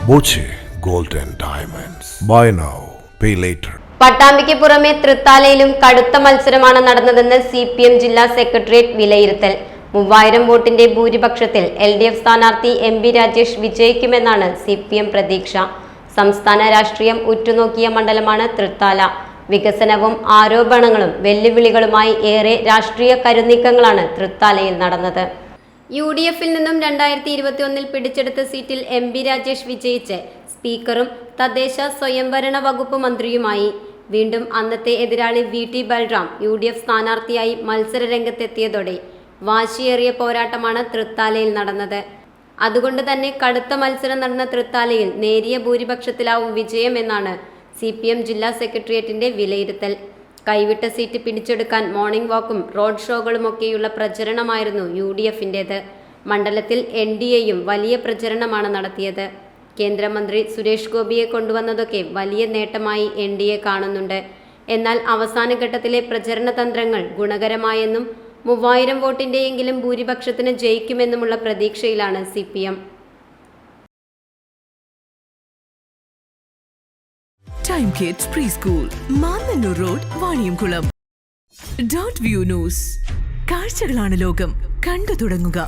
Boche gold and diamonds. Buy now pay later. പട്ടാമ്പിക്ക് പുറമെ തൃത്താലയിലും കടുത്ത മത്സരമാണ് നടന്നതെന്ന് CPM ജില്ലാ സെക്രട്ടേറിയറ്റ് വിലയിരുത്തൽ. 3000 വോട്ടിന്റെ ഭൂരിപക്ഷത്തിൽ LDF സ്ഥാനാർത്ഥി MP രാജേഷ് വിജയിക്കുമെന്നാണ് CPM പ്രതീക്ഷ. സംസ്ഥാന രാഷ്ട്രീയം ഉറ്റുനോക്കിയ മണ്ഡലമാണ് തൃത്താല. വികസനവും ആരോപണങ്ങളും വെല്ലുവിളികളുമായി ഏറെ രാഷ്ട്രീയ കരുനീക്കങ്ങളാണ് തൃത്താലയിൽ നടന്നത്. UDF-ൽ നിന്നും 2021-ൽ പിടിച്ചെടുത്ത സീറ്റിൽ MP രാജേഷ് വിജയിച്ച് സ്പീക്കറും തദ്ദേശ സ്വയംഭരണ വകുപ്പ് മന്ത്രിയുമായി. വീണ്ടും അന്നത്തെ എതിരാളി VT ബൽറാം UDF സ്ഥാനാർത്ഥിയായി മത്സര രംഗത്തെത്തിയതോടെ വാശിയേറിയ പോരാട്ടമാണ് തൃത്താലയിൽ നടന്നത്. അതുകൊണ്ട് തന്നെ കടുത്ത മത്സരം നടന്ന തൃത്താലയിൽ നേരിയ ഭൂരിപക്ഷത്തിലാവും വിജയമെന്നാണ് CPM ജില്ലാ സെക്രട്ടേറിയറ്റിന്റെ വിലയിരുത്തൽ. കൈവിട്ട സീറ്റ് പിടിച്ചെടുക്കാൻ മോർണിംഗ് വാക്കും റോഡ് ഷോകളുമൊക്കെയുള്ള പ്രചരണമായിരുന്നു UDF-ന്റേത്. മണ്ഡലത്തിൽ NDAയും വലിയ പ്രചരണമാണ് നടത്തിയത്. കേന്ദ്രമന്ത്രി സുരേഷ് ഗോപിയെ കൊണ്ടുവന്നതൊക്കെ വലിയ നേട്ടമായി NDA കാണുന്നുണ്ട്. എന്നാൽ അവസാന ഘട്ടത്തിലെ പ്രചരണ തന്ത്രങ്ങൾ ഗുണകരമായെന്നും 3000 വോട്ടിന്റെയെങ്കിലും ഭൂരിപക്ഷത്തിന് ജയിക്കുമെന്നുമുള്ള പ്രതീക്ഷയിലാണ് CPM. Time kids pre school, Mannannur road, Vaniyamkulam. .view news. കാഴ്ചകളാണ് ലോകം, കണ്ടു തുടങ്ങുക.